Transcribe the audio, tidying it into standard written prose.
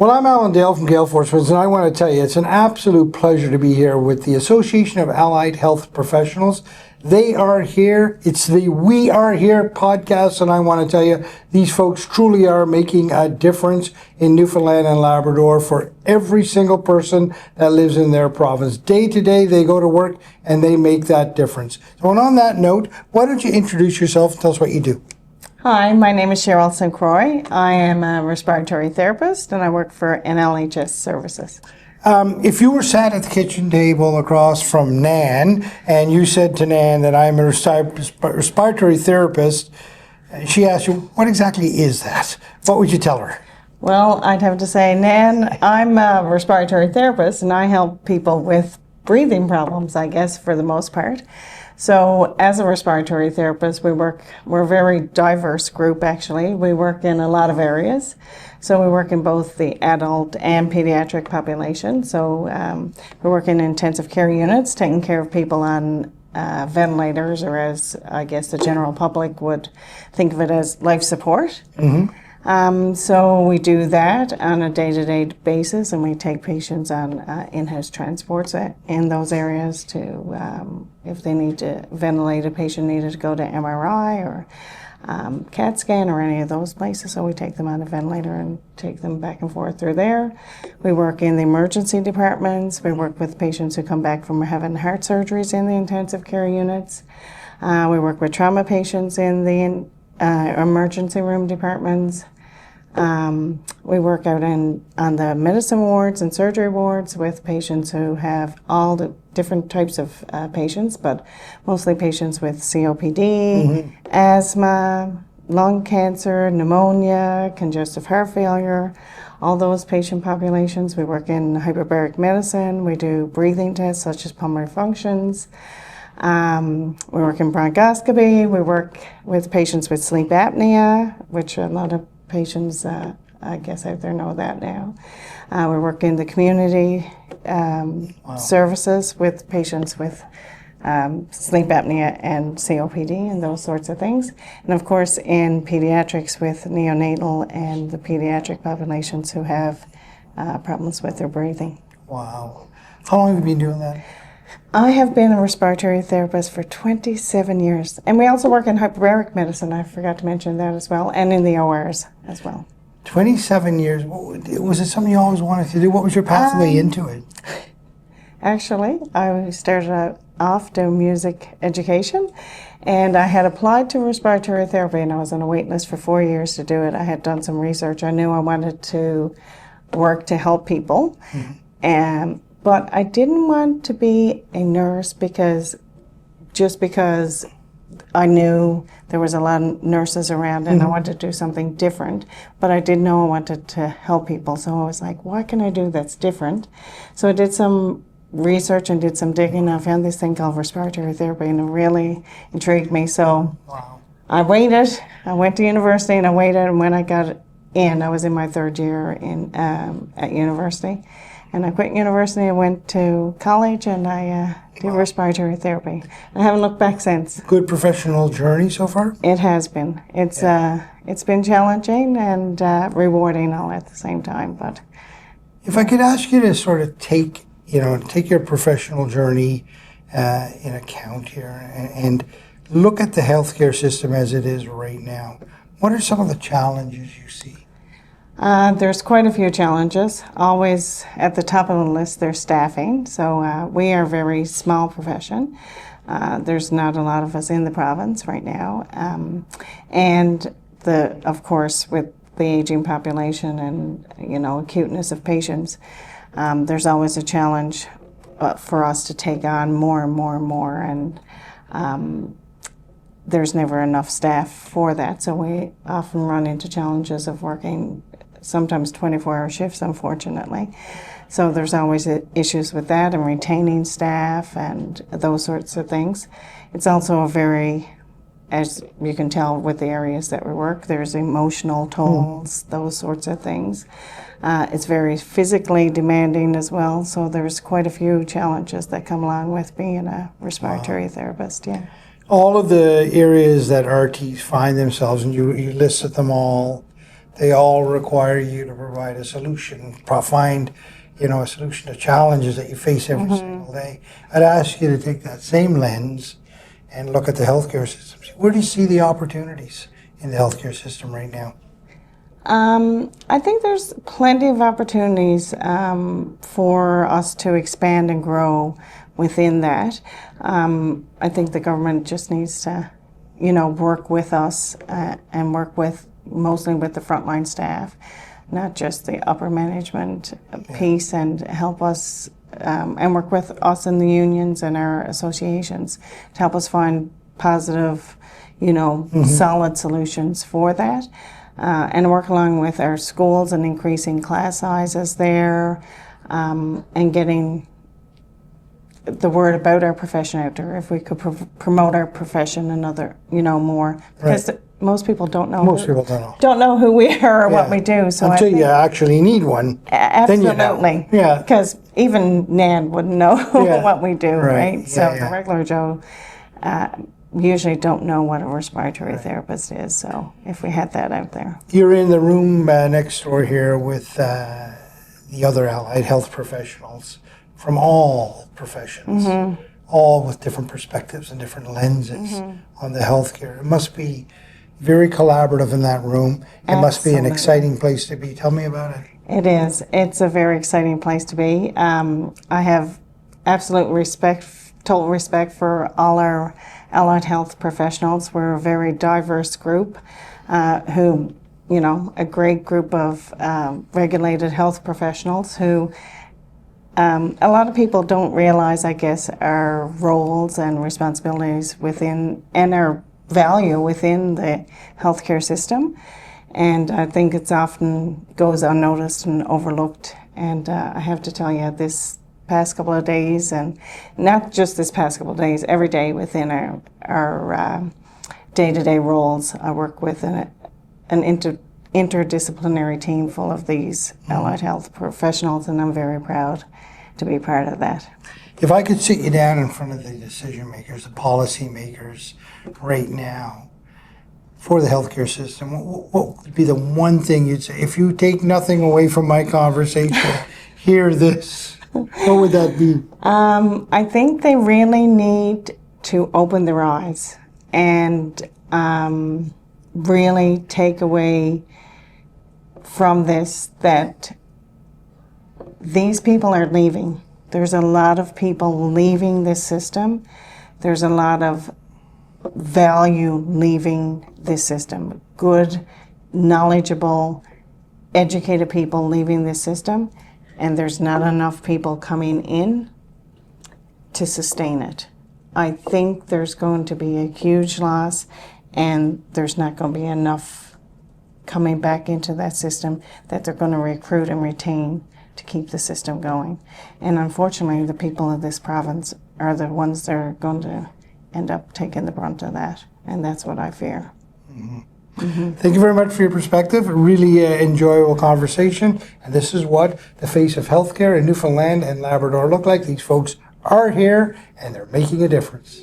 Well, I'm Alan Dale from Gale Force Winds, and I want to tell you it's an absolute pleasure to be here with the Association of Allied Health Professionals. They are here. It's the We Are Here podcast, and I want to tell you these folks truly are making a difference in Newfoundland and Labrador for every single person that lives in their province. Day to day, they go to work and they make that difference. So, and on that note, why don't you introduce yourself and tell us what you do? Hi, my name is Cheryl St. Croix. I am a respiratory therapist and I work for NLHS Services. If you were sat at the kitchen table across from Nan and you said to Nan that I'm a respiratory therapist, she asked you, what exactly is that? What would you tell her? Well, I'd have to say, Nan, I'm a respiratory therapist and I help people with breathing problems, I guess, for the most part. So as a respiratory therapist, we're a very diverse group, actually. We work in a lot of areas. So we work in both the adult and pediatric population. So we work in intensive care units, taking care of people on ventilators, or as I guess the general public would think of it as life support. Mm-hmm. So we do that on a day-to-day basis, and we take patients on in-house transports in those areas to, if they need to ventilate, a patient needed to go to MRI or CAT scan or any of those places, so we take them on a ventilator and take them back and forth through there. We work in the emergency departments. We work with patients who come back from having heart surgeries in the intensive care units. We work with trauma patients in the emergency room departments. We work out on the medicine wards and surgery wards with patients who have all the different types of patients, but mostly patients with COPD, mm-hmm. asthma, lung cancer, pneumonia, congestive heart failure, all those patient populations. We work in hyperbaric medicine. We do breathing tests such as pulmonary functions. We work in bronchoscopy. We work with patients with sleep apnea, which a lot of patients, I guess out there know that now. We work in the community services with patients with sleep apnea and COPD and those sorts of things. And of course in pediatrics with neonatal and the pediatric populations who have problems with their breathing. Wow. How long have you been doing that? I have been a respiratory therapist for 27 years. And we also work in hyperbaric medicine, I forgot to mention that as well, and in the ORs as well. 27 years. Was it something you always wanted to do? What was your pathway into it? Actually, I started off doing music education, and I had applied to respiratory therapy, and I was on a wait list for 4 years to do it. I had done some research. I knew I wanted to work to help people. Mm-hmm. But I didn't want to be a nurse because I knew there was a lot of nurses around and mm-hmm. I wanted to do something different. But I did know I wanted to help people. So I was like, what can I do that's different? So I did some research and did some digging. I found this thing called respiratory therapy and it really intrigued me. So wow. I waited. I went to university and I waited. And when I got in, I was in my third year at university. And I quit university, I went to college, and I did respiratory therapy. I haven't looked back since. Good professional journey so far? It has been. It's been challenging and rewarding all at the same time. But if I could ask you to sort of take your professional journey in account here and look at the healthcare system as it is right now, what are some of the challenges you see? There's quite a few challenges. Always at the top of the list, there's staffing. So we are a very small profession. There's not a lot of us in the province right now. And of course, with the aging population and, acuteness of patients, there's always a challenge for us to take on more and more and more. And there's never enough staff for that. So we often run into challenges of working sometimes 24-hour shifts, unfortunately. So there's always issues with that and retaining staff and those sorts of things. It's also a very, as you can tell with the areas that we work, there's emotional tolls, those sorts of things. It's very physically demanding as well, so there's quite a few challenges that come along with being a respiratory therapist, yeah. All of the areas that RTs find themselves, and you listed them all, They all require you to provide a solution, find, a solution to challenges that you face every single day. I'd ask you to take that same lens and look at the healthcare system. Where do you see the opportunities in the healthcare system right now? I think there's plenty of opportunities for us to expand and grow within that. I think the government just needs to, work with us and work mostly with the frontline staff, not just the upper management piece, and help us and work with us in the unions and our associations to help us find positive, solid solutions for that. And work along with our schools and increasing class sizes there, and getting the word about our profession out there. If we could promote our profession more, because most people don't know. Most people don't know. Don't know who we are or what we do. So until you actually need one, absolutely. Then you know. Yeah. Because even Nan wouldn't know what we do, right? So the regular Joe usually don't know what a respiratory therapist is. So if we had that out there. You're in the room next door here with the other allied health professionals from all professions, all with different perspectives and different lenses on the healthcare. It must be very collaborative in that room. It must be an exciting place to be. Tell me about it. It is. It's a very exciting place to be. I have absolute total respect for all our allied health professionals. We're a very diverse group who, a great group of regulated health professionals who a lot of people don't realize, I guess, our roles and responsibilities within and our value within the healthcare system. And I think it's often goes unnoticed and overlooked. And I have to tell you, this past couple of days, and not just this past couple of days, every day within our day-to-day roles, I work with an interdisciplinary team full of these allied health professionals, and I'm very proud to be part of that. If I could sit you down in front of the decision makers, the policy makers right now for the healthcare system, what would be the one thing you'd say? If you take nothing away from my conversation, hear this, what would that be? I think they really need to open their eyes and really take away from this that these people are leaving. There's a lot of people leaving this system. There's a lot of value leaving this system. Good, knowledgeable, educated people leaving this system, and there's not enough people coming in to sustain it. I think there's going to be a huge loss, and there's not going to be enough coming back into that system that they're going to recruit and retain to keep the system going. And unfortunately, the people of this province are the ones that are going to end up taking the brunt of that. And that's what I fear. Thank you very much for your perspective. A really enjoyable conversation. And this is what the face of healthcare in Newfoundland and Labrador look like. These folks are here and they're making a difference.